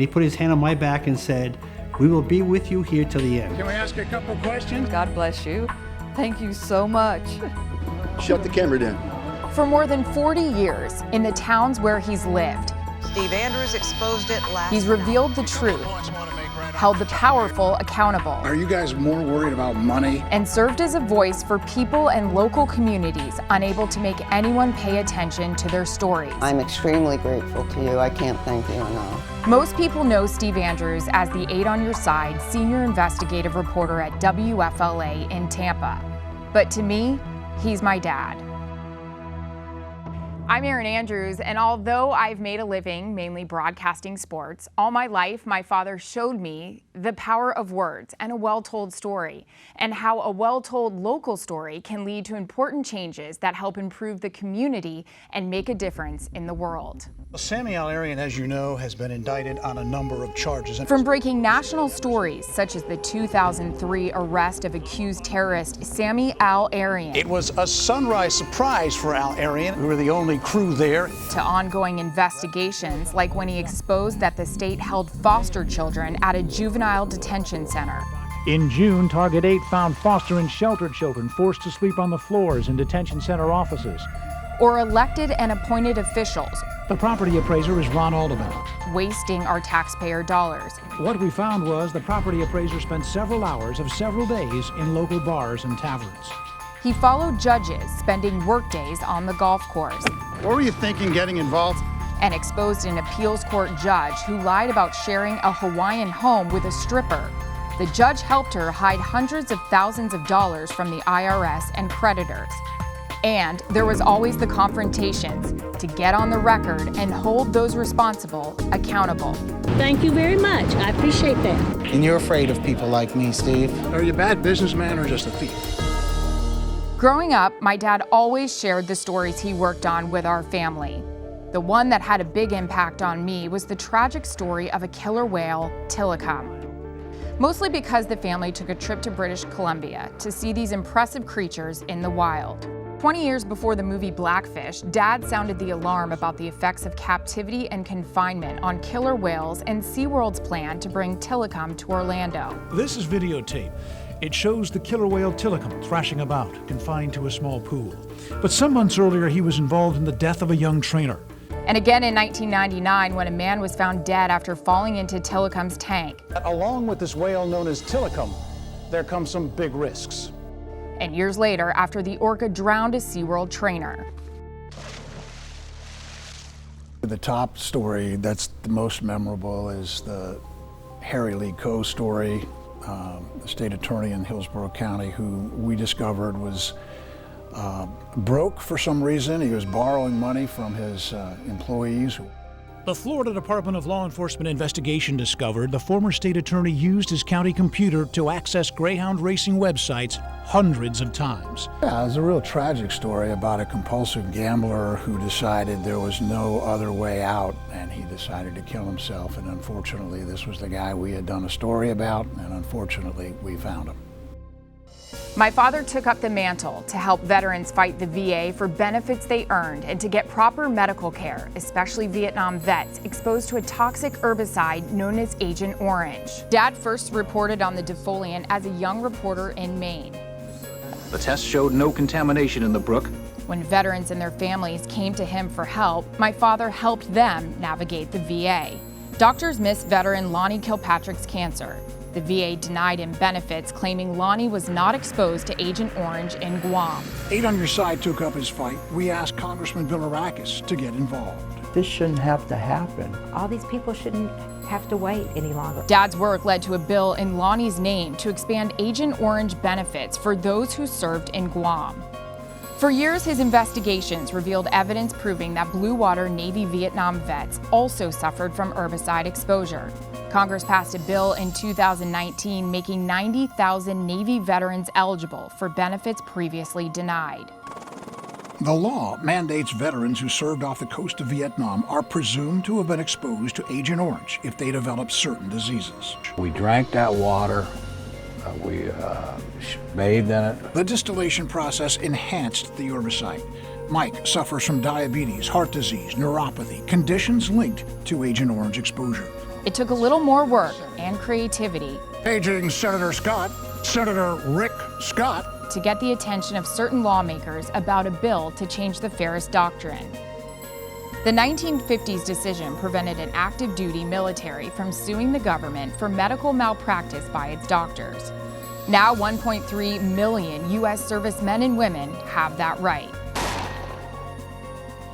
He put his hand on my back and said, "We will be with you here till the end." Can we ask a couple questions? God bless you. Thank you so much. Shut the camera down. For more than 40 years, in the towns where he's lived, Steve Andrews exposed it last he's revealed the truth, held the powerful accountable, Are you guys more worried about money? and served as a voice for people and local communities unable to make anyone pay attention to their stories. I'm extremely grateful to you. I can't thank you enough. Most people know Steve Andrews as the 8 on Your Side senior investigative reporter at WFLA in Tampa. But to me, he's my dad. I'm Erin Andrews, and although I've made a living mainly broadcasting sports, all my life my father showed me the power of words and a well-told story, and how a well-told local story can lead to important changes that help improve the community and make a difference in the world. Sami Alarian, as you know, has been indicted on a number of charges. From breaking national stories, such as the 2003 arrest of accused terrorist Sami Alarian. It was a sunrise surprise for Alarian. We were the only crew there. To ongoing investigations, like when he exposed that the state held foster children at a juvenile detention center. In June, Target 8 found foster and shelter children forced to sleep on the floors in detention center offices. Or elected and appointed officials. The property appraiser is Ron Alderman. Wasting our taxpayer dollars. What we found was the property appraiser spent several hours of several days in local bars and taverns. He followed judges spending workdays on the golf course. What were you thinking getting involved? And exposed an appeals court judge who lied about sharing a Hawaiian home with a stripper. The judge helped her hide hundreds of thousands of dollars from the IRS and creditors. And there was always the confrontations to get on the record and hold those responsible accountable. Thank you very much. I appreciate that. And you're afraid of people like me, Steve? Are you a bad businessman or just a thief? Growing up, my dad always shared the stories he worked on with our family. The one that had a big impact on me was the tragic story of a killer whale, Tilikum. Mostly because the family took a trip to British Columbia to see these impressive creatures in the wild. 20 years before the movie Blackfish, Dad sounded the alarm about the effects of captivity and confinement on killer whales and SeaWorld's plan to bring Tilikum to Orlando. This is videotape. It shows the killer whale Tilikum thrashing about, confined to a small pool. But some months earlier, he was involved in the death of a young trainer. And again in 1999, when a man was found dead after falling into Tilikum's tank. Along with this whale known as Tilikum, there come some big risks. And years later, after the orca drowned a SeaWorld trainer. The top story that's the most memorable is the Lee Coe story, the state attorney in Hillsborough County, who we discovered was broke for some reason. He was borrowing money from his employees. The Florida Department of Law Enforcement investigation discovered the former state attorney used his county computer to access Greyhound racing websites hundreds of times. Yeah, it was a real tragic story about a compulsive gambler who decided there was no other way out, and he decided to kill himself. And unfortunately, this was the guy we had done a story about, and unfortunately, we found him. My father took up the mantle to help veterans fight the VA for benefits they earned and to get proper medical care, especially Vietnam vets exposed to a toxic herbicide known as Agent Orange. Dad first reported on the defoliant as a young reporter in Maine. The test showed no contamination in the brook. When veterans and their families came to him for help, my father helped them navigate the VA. Doctors missed veteran Lonnie Kilpatrick's cancer. The VA denied him benefits, claiming Lonnie was not exposed to Agent Orange in Guam. 8 on Your Side took up his fight. We asked Congressman Bill Arakis to get involved. This shouldn't have to happen. All these people shouldn't have to wait any longer. Dad's work led to a bill in Lonnie's name to expand Agent Orange benefits for those who served in Guam. For years, his investigations revealed evidence proving that Blue Water Navy Vietnam vets also suffered from herbicide exposure. Congress passed a bill in 2019 making 90,000 Navy veterans eligible for benefits previously denied. The law mandates veterans who served off the coast of Vietnam are presumed to have been exposed to Agent Orange if they develop certain diseases. We drank that water. We bathed in it. The distillation process enhanced the herbicide. Mike suffers from diabetes, heart disease, neuropathy, conditions linked to Agent Orange exposure. It took a little more work and creativity Paging Senator Scott, Senator Rick Scott, to get the attention of certain lawmakers about a bill to change the Ferris Doctrine. The 1950s decision prevented an active duty military from suing the government for medical malpractice by its doctors. Now 1.3 million U.S. servicemen and women have that right.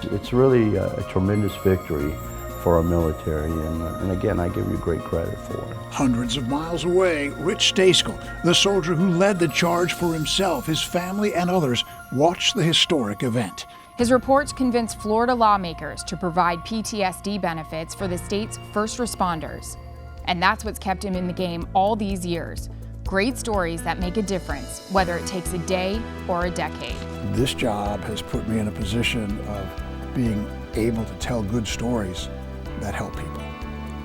It's really a tremendous victory for our military, and again, I give you great credit for it. Hundreds of miles away, Rich Stayskull, the soldier who led the charge for himself, his family, and others, watched the historic event. His reports convinced Florida lawmakers to provide PTSD benefits for the state's first responders. And that's what's kept him in the game all these years. Great stories that make a difference, whether it takes a day or a decade. This job has put me in a position of being able to tell good stories that help people.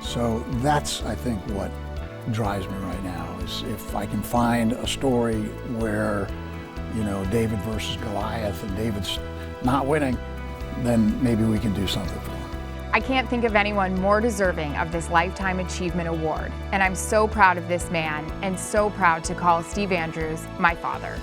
So that's, I think, what drives me right now, is if I can find a story where, you know, David versus Goliath and David's not winning, then maybe we can do something for him. I can't think of anyone more deserving of this Lifetime Achievement Award, and I'm so proud of this man and so proud to call Steve Andrews my father.